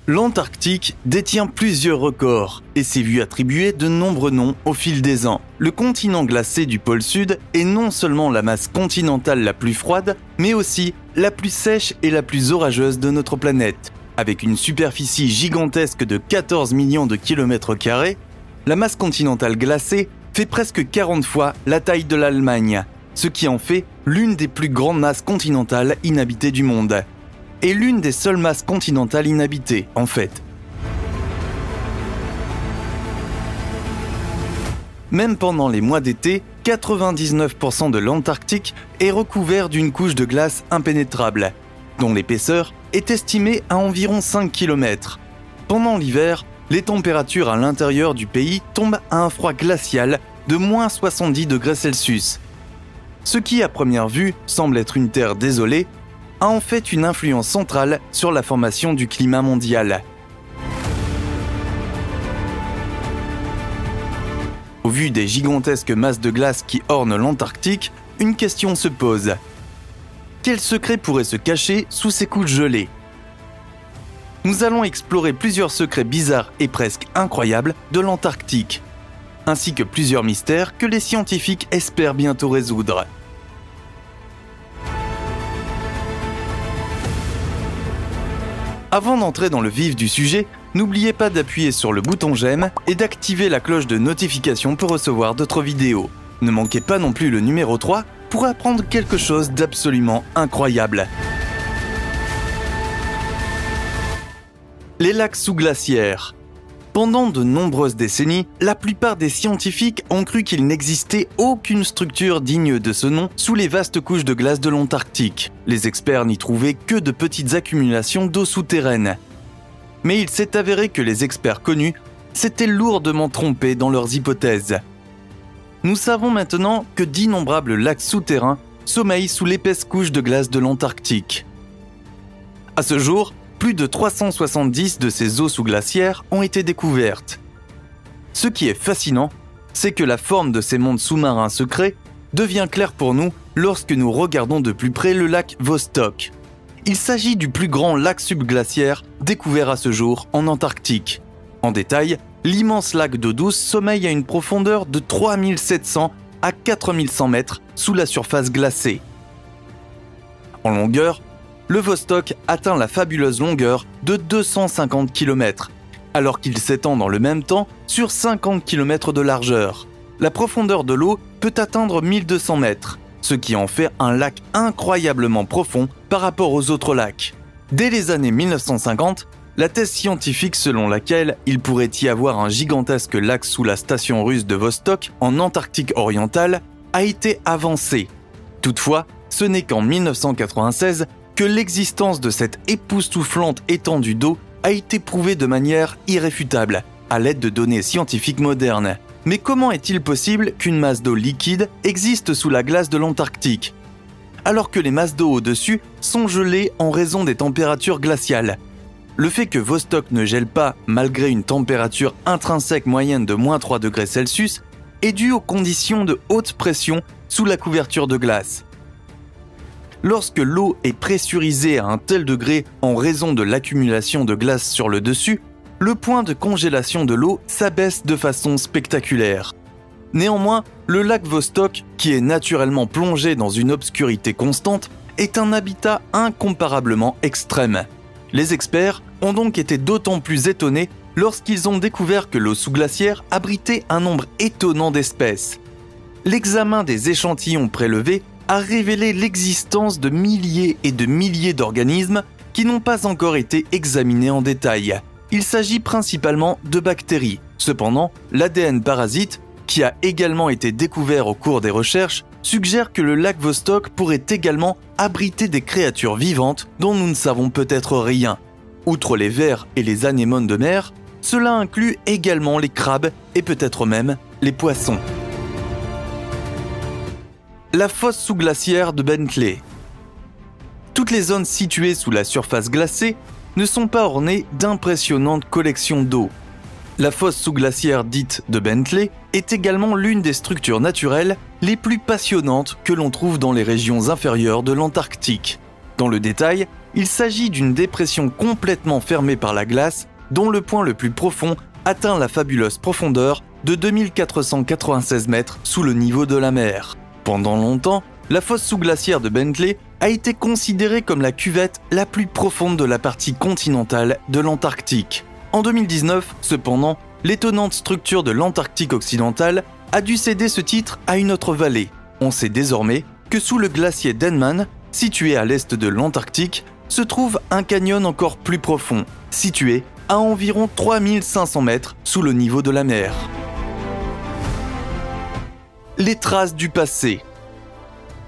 L'Antarctique détient plusieurs records et s'est vu attribuer de nombreux noms au fil des ans. Le continent glacé du pôle Sud est non seulement la masse continentale la plus froide, mais aussi la plus sèche et la plus orageuse de notre planète. Avec une superficie gigantesque de 14 millions de kilomètres carrés, la masse continentale glacée fait presque 40 fois la taille de l'Allemagne, ce qui en fait l'une des plus grandes masses continentales inhabitées du monde. Et l'une des seules masses continentales inhabitées, en fait. Même pendant les mois d'été, 99% de l'Antarctique est recouvert d'une couche de glace impénétrable, dont l'épaisseur est estimée à environ 5 km. Pendant l'hiver, les températures à l'intérieur du pays tombent à un froid glacial de moins 70 degrés Celsius. Ce qui, à première vue, semble être une terre désolée, a en fait une influence centrale sur la formation du climat mondial. Au vu des gigantesques masses de glace qui ornent l'Antarctique, une question se pose. Quel secret pourrait se cacher sous ces couches gelées ? Nous allons explorer plusieurs secrets bizarres et presque incroyables de l'Antarctique, ainsi que plusieurs mystères que les scientifiques espèrent bientôt résoudre. Avant d'entrer dans le vif du sujet, n'oubliez pas d'appuyer sur le bouton j'aime et d'activer la cloche de notification pour recevoir d'autres vidéos. Ne manquez pas non plus le numéro 3 pour apprendre quelque chose d'absolument incroyable. Les lacs sous-glaciaires. Pendant de nombreuses décennies, la plupart des scientifiques ont cru qu'il n'existait aucune structure digne de ce nom sous les vastes couches de glace de l'Antarctique. Les experts n'y trouvaient que de petites accumulations d'eau souterraine. Mais il s'est avéré que les experts connus s'étaient lourdement trompés dans leurs hypothèses. Nous savons maintenant que d'innombrables lacs souterrains sommeillent sous l'épaisse couche de glace de l'Antarctique. À ce jour, plus de 370 de ces eaux sous-glaciaires ont été découvertes. Ce qui est fascinant, c'est que la forme de ces mondes sous-marins secrets devient claire pour nous lorsque nous regardons de plus près le lac Vostok. Il s'agit du plus grand lac subglaciaire découvert à ce jour en Antarctique. En détail, l'immense lac d'eau douce sommeille à une profondeur de 3700 à 4100 mètres sous la surface glacée. En longueur, le Vostok atteint la fabuleuse longueur de 250 km, alors qu'il s'étend dans le même temps sur 50 km de largeur. La profondeur de l'eau peut atteindre 1200 mètres, ce qui en fait un lac incroyablement profond par rapport aux autres lacs. Dès les années 1950, la thèse scientifique selon laquelle il pourrait y avoir un gigantesque lac sous la station russe de Vostok en Antarctique orientale a été avancée. Toutefois, ce n'est qu'en 1996 que l'existence de cette époustouflante étendue d'eau a été prouvée de manière irréfutable, à l'aide de données scientifiques modernes. Mais comment est-il possible qu'une masse d'eau liquide existe sous la glace de l'Antarctique, alors que les masses d'eau au-dessus sont gelées en raison des températures glaciales ? Le fait que Vostok ne gèle pas malgré une température intrinsèque moyenne de moins 3 degrés Celsius est dû aux conditions de haute pression sous la couverture de glace. Lorsque l'eau est pressurisée à un tel degré en raison de l'accumulation de glace sur le dessus, le point de congélation de l'eau s'abaisse de façon spectaculaire. Néanmoins, le lac Vostok, qui est naturellement plongé dans une obscurité constante, est un habitat incomparablement extrême. Les experts ont donc été d'autant plus étonnés lorsqu'ils ont découvert que l'eau sous-glaciaire abritait un nombre étonnant d'espèces. L'examen des échantillons prélevés a révélé l'existence de milliers et de milliers d'organismes qui n'ont pas encore été examinés en détail. Il s'agit principalement de bactéries. Cependant, l'ADN parasite, qui a également été découvert au cours des recherches, suggère que le lac Vostok pourrait également abriter des créatures vivantes dont nous ne savons peut-être rien. Outre les vers et les anémones de mer, cela inclut également les crabes et peut-être même les poissons. La fosse sous-glaciaire de Bentley. Toutes les zones situées sous la surface glacée ne sont pas ornées d'impressionnantes collections d'eau. La fosse sous-glaciaire dite de Bentley est également l'une des structures naturelles les plus passionnantes que l'on trouve dans les régions inférieures de l'Antarctique. Dans le détail, Il s'agit d'une dépression complètement fermée par la glace, dont le point le plus profond atteint la fabuleuse profondeur de 2496 mètres sous le niveau de la mer. Pendant longtemps, la fosse sous-glaciaire de Bentley a été considérée comme la cuvette la plus profonde de la partie continentale de l'Antarctique. En 2019, cependant, l'étonnante structure de l'Antarctique occidental a dû céder ce titre à une autre vallée. On sait désormais que sous le glacier Denman, situé à l'est de l'Antarctique, se trouve un canyon encore plus profond, situé à environ 3500 mètres sous le niveau de la mer. Les traces du passé.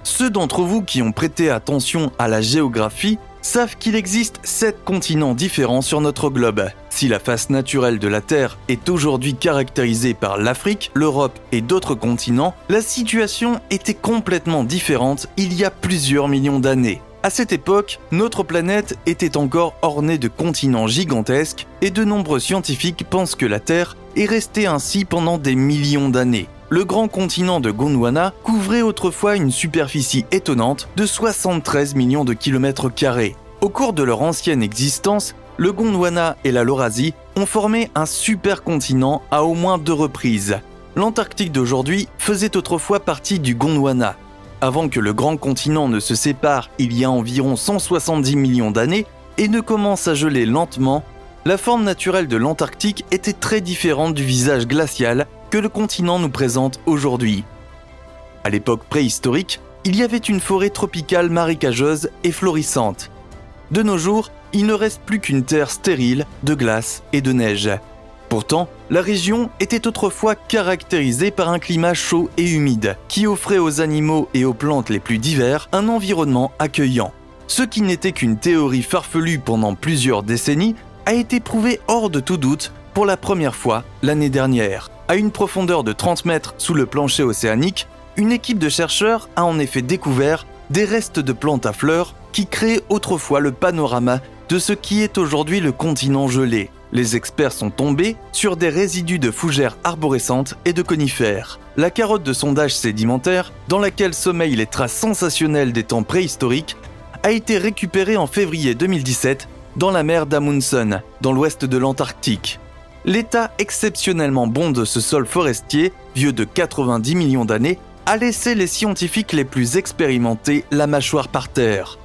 Ceux d'entre vous qui ont prêté attention à la géographie savent qu'il existe 7 continents différents sur notre globe. Si la face naturelle de la Terre est aujourd'hui caractérisée par l'Afrique, l'Europe et d'autres continents, la situation était complètement différente il y a plusieurs millions d'années. À cette époque, notre planète était encore ornée de continents gigantesques et de nombreux scientifiques pensent que la Terre est restée ainsi pendant des millions d'années. Le grand continent de Gondwana couvrait autrefois une superficie étonnante de 73 millions de kilomètres carrés. Au cours de leur ancienne existence, le Gondwana et la Laurasie ont formé un supercontinent à au moins 2 reprises. L'Antarctique d'aujourd'hui faisait autrefois partie du Gondwana. Avant que le grand continent ne se sépare il y a environ 170 millions d'années et ne commence à geler lentement, la forme naturelle de l'Antarctique était très différente du visage glacial que le continent nous présente aujourd'hui. À l'époque préhistorique, il y avait une forêt tropicale marécageuse et florissante. De nos jours, il ne reste plus qu'une terre stérile de glace et de neige. Pourtant, la région était autrefois caractérisée par un climat chaud et humide qui offrait aux animaux et aux plantes les plus divers un environnement accueillant. Ce qui n'était qu'une théorie farfelue pendant plusieurs décennies a été prouvé hors de tout doute pour la première fois l'année dernière. À une profondeur de 30 mètres sous le plancher océanique, une équipe de chercheurs a en effet découvert des restes de plantes à fleurs qui créaient autrefois le panorama de ce qui est aujourd'hui le continent gelé. Les experts sont tombés sur des résidus de fougères arborescentes et de conifères. La carotte de sondage sédimentaire, dans laquelle sommeillent les traces sensationnelles des temps préhistoriques, a été récupérée en février 2017 dans la mer d'Amundsen, dans l'ouest de l'Antarctique. L'état exceptionnellement bon de ce sol forestier, vieux de 90 millions d'années, a laissé les scientifiques les plus expérimentés la mâchoire par terre.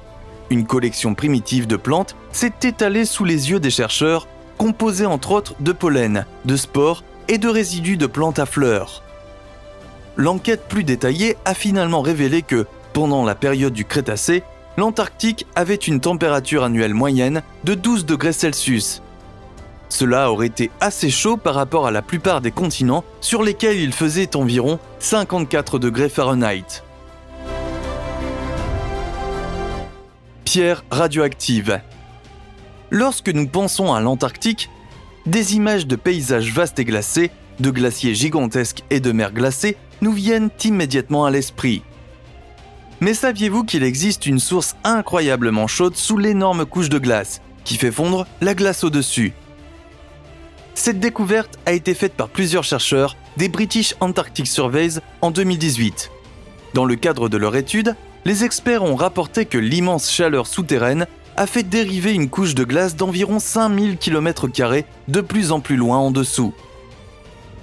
Une collection primitive de plantes s'est étalée sous les yeux des chercheurs, composée entre autres de pollen, de spores et de résidus de plantes à fleurs. L'enquête plus détaillée a finalement révélé que, pendant la période du Crétacé, l'Antarctique avait une température annuelle moyenne de 12 degrés Celsius. Cela aurait été assez chaud par rapport à la plupart des continents sur lesquels il faisait environ 54 degrés Fahrenheit. Pierres radioactives. Lorsque nous pensons à l'Antarctique, des images de paysages vastes et glacés, de glaciers gigantesques et de mers glacées nous viennent immédiatement à l'esprit. Mais saviez-vous qu'il existe une source incroyablement chaude sous l'énorme couche de glace, qui fait fondre la glace au-dessus ? Cette découverte a été faite par plusieurs chercheurs des British Antarctic Surveys en 2018. Dans le cadre de leur étude, les experts ont rapporté que l'immense chaleur souterraine a fait dériver une couche de glace d'environ 5000 km² de plus en plus loin en dessous.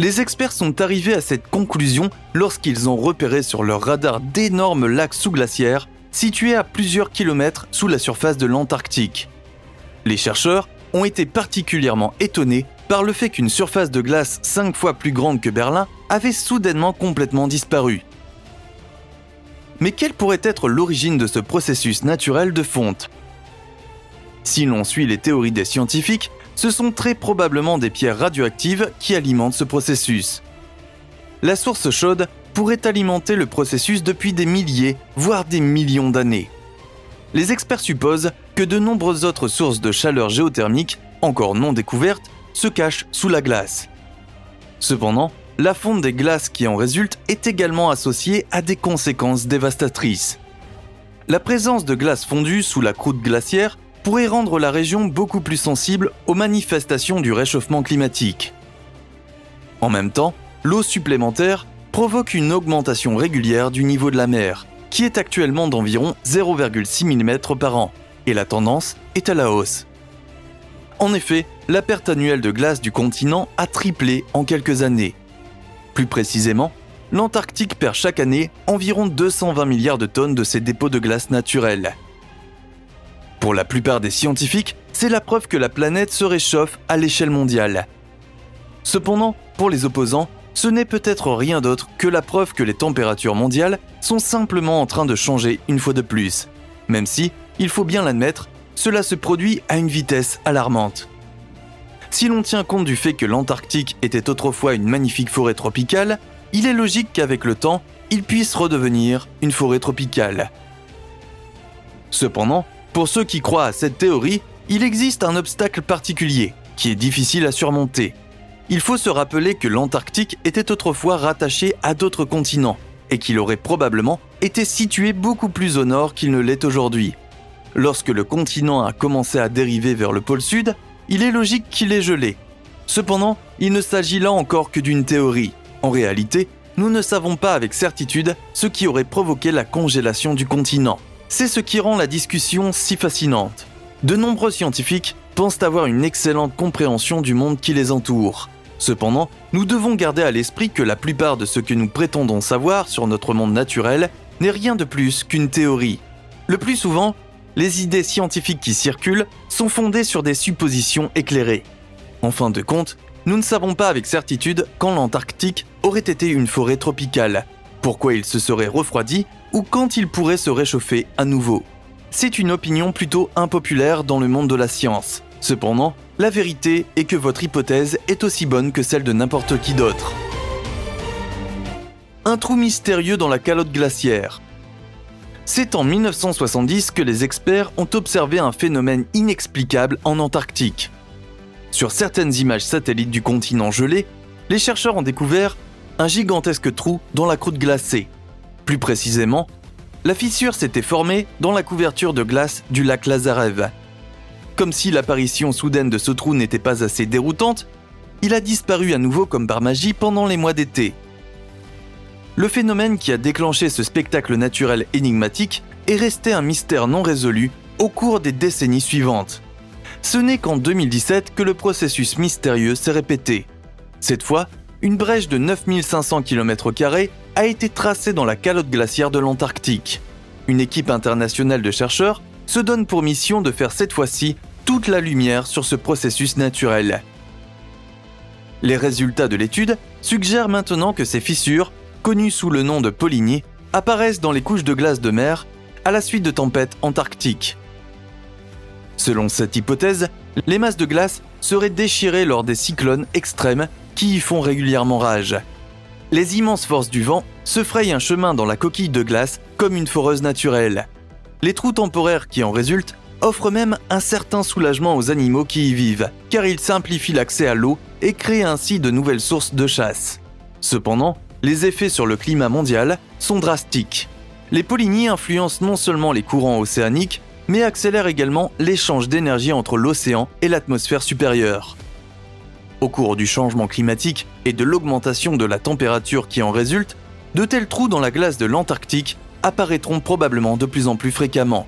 Les experts sont arrivés à cette conclusion lorsqu'ils ont repéré sur leur radar d'énormes lacs sous-glaciaires situés à plusieurs kilomètres sous la surface de l'Antarctique. Les chercheurs ont été particulièrement étonnés par le fait qu'une surface de glace 5 fois plus grande que Berlin avait soudainement complètement disparu. Mais quelle pourrait être l'origine de ce processus naturel de fonte ? Si l'on suit les théories des scientifiques, ce sont très probablement des pierres radioactives qui alimentent ce processus. La source chaude pourrait alimenter le processus depuis des milliers, voire des millions d'années. Les experts supposent que de nombreuses autres sources de chaleur géothermique, encore non découvertes, se cachent sous la glace. Cependant, la fonte des glaces qui en résulte est également associée à des conséquences dévastatrices. La présence de glace fondue sous la croûte glaciaire pourrait rendre la région beaucoup plus sensible aux manifestations du réchauffement climatique. En même temps, l'eau supplémentaire provoque une augmentation régulière du niveau de la mer, qui est actuellement d'environ 0,6 mm par an. et la tendance est à la hausse. En effet, la perte annuelle de glace du continent a triplé en quelques années. Plus précisément, l'Antarctique perd chaque année environ 220 milliards de tonnes de ses dépôts de glace naturels. Pour la plupart des scientifiques, c'est la preuve que la planète se réchauffe à l'échelle mondiale. Cependant, pour les opposants, ce n'est peut-être rien d'autre que la preuve que les températures mondiales sont simplement en train de changer une fois de plus, même si, il faut bien l'admettre, cela se produit à une vitesse alarmante. Si l'on tient compte du fait que l'Antarctique était autrefois une magnifique forêt tropicale, il est logique qu'avec le temps, il puisse redevenir une forêt tropicale. Cependant, pour ceux qui croient à cette théorie, il existe un obstacle particulier, qui est difficile à surmonter. Il faut se rappeler que l'Antarctique était autrefois rattaché à d'autres continents, et qu'il aurait probablement été situé beaucoup plus au nord qu'il ne l'est aujourd'hui. Lorsque le continent a commencé à dériver vers le pôle sud, il est logique qu'il ait gelé. Cependant, il ne s'agit là encore que d'une théorie. En réalité, nous ne savons pas avec certitude ce qui aurait provoqué la congélation du continent. C'est ce qui rend la discussion si fascinante. De nombreux scientifiques pensent avoir une excellente compréhension du monde qui les entoure. Cependant, nous devons garder à l'esprit que la plupart de ce que nous prétendons savoir sur notre monde naturel n'est rien de plus qu'une théorie. Le plus souvent, les idées scientifiques qui circulent sont fondées sur des suppositions éclairées. En fin de compte, nous ne savons pas avec certitude quand l'Antarctique aurait été une forêt tropicale, pourquoi il se serait refroidi ou quand il pourrait se réchauffer à nouveau. C'est une opinion plutôt impopulaire dans le monde de la science. Cependant, la vérité est que votre hypothèse est aussi bonne que celle de n'importe qui d'autre. Un trou mystérieux dans la calotte glaciaire. C'est en 1970 que les experts ont observé un phénomène inexplicable en Antarctique. Sur certaines images satellites du continent gelé, les chercheurs ont découvert un gigantesque trou dans la croûte glacée. Plus précisément, la fissure s'était formée dans la couverture de glace du lac Lazarev. Comme si l'apparition soudaine de ce trou n'était pas assez déroutante, il a disparu à nouveau comme par magie pendant les mois d'été. Le phénomène qui a déclenché ce spectacle naturel énigmatique est resté un mystère non résolu au cours des décennies suivantes. Ce n'est qu'en 2017 que le processus mystérieux s'est répété. Cette fois, une brèche de 9500 km² a été tracée dans la calotte glaciaire de l'Antarctique. Une équipe internationale de chercheurs se donne pour mission de faire cette fois-ci toute la lumière sur ce processus naturel. Les résultats de l'étude suggèrent maintenant que ces fissures, connues sous le nom de polynies, apparaissent dans les couches de glace de mer à la suite de tempêtes antarctiques. Selon cette hypothèse, les masses de glace seraient déchirées lors des cyclones extrêmes qui y font régulièrement rage. Les immenses forces du vent se frayent un chemin dans la coquille de glace comme une foreuse naturelle. Les trous temporaires qui en résultent offrent même un certain soulagement aux animaux qui y vivent, car ils simplifient l'accès à l'eau et créent ainsi de nouvelles sources de chasse. Cependant, les effets sur le climat mondial sont drastiques. Les polynies influencent non seulement les courants océaniques, mais accélèrent également l'échange d'énergie entre l'océan et l'atmosphère supérieure. Au cours du changement climatique et de l'augmentation de la température qui en résulte, de tels trous dans la glace de l'Antarctique apparaîtront probablement de plus en plus fréquemment.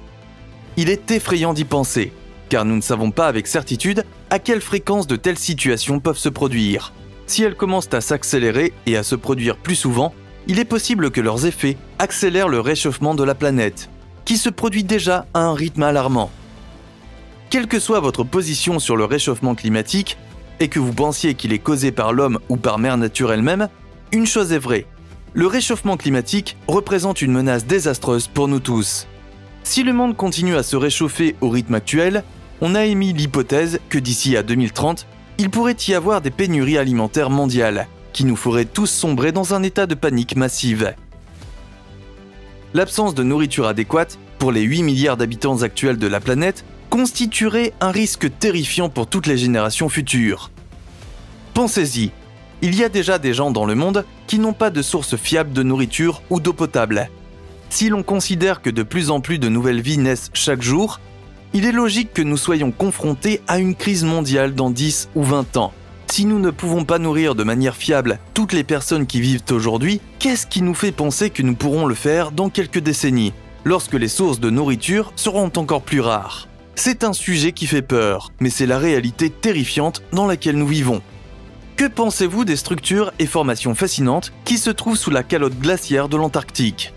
Il est effrayant d'y penser, car nous ne savons pas avec certitude à quelle fréquence de telles situations peuvent se produire. Si elles commencent à s'accélérer et à se produire plus souvent, il est possible que leurs effets accélèrent le réchauffement de la planète, qui se produit déjà à un rythme alarmant. Quelle que soit votre position sur le réchauffement climatique, et que vous pensiez qu'il est causé par l'homme ou par mère nature elle-même, une chose est vraie, le réchauffement climatique représente une menace désastreuse pour nous tous. Si le monde continue à se réchauffer au rythme actuel, on a émis l'hypothèse que d'ici à 2030, il pourrait y avoir des pénuries alimentaires mondiales, qui nous feraient tous sombrer dans un état de panique massive. L'absence de nourriture adéquate pour les 8 milliards d'habitants actuels de la planète constituerait un risque terrifiant pour toutes les générations futures. Pensez-y, il y a déjà des gens dans le monde qui n'ont pas de source fiable de nourriture ou d'eau potable. Si l'on considère que de plus en plus de nouvelles vies naissent chaque jour, il est logique que nous soyons confrontés à une crise mondiale dans 10 ou 20 ans. Si nous ne pouvons pas nourrir de manière fiable toutes les personnes qui vivent aujourd'hui, qu'est-ce qui nous fait penser que nous pourrons le faire dans quelques décennies ? lorsque les sources de nourriture seront encore plus rares. C'est un sujet qui fait peur, mais c'est la réalité terrifiante dans laquelle nous vivons. Que pensez-vous des structures et formations fascinantes qui se trouvent sous la calotte glaciaire de l'Antarctique?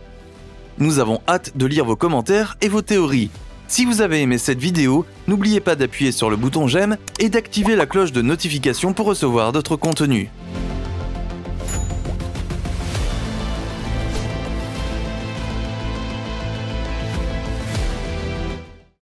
Nous avons hâte de lire vos commentaires et vos théories. Si vous avez aimé cette vidéo, n'oubliez pas d'appuyer sur le bouton j'aime et d'activer la cloche de notification pour recevoir d'autres contenus.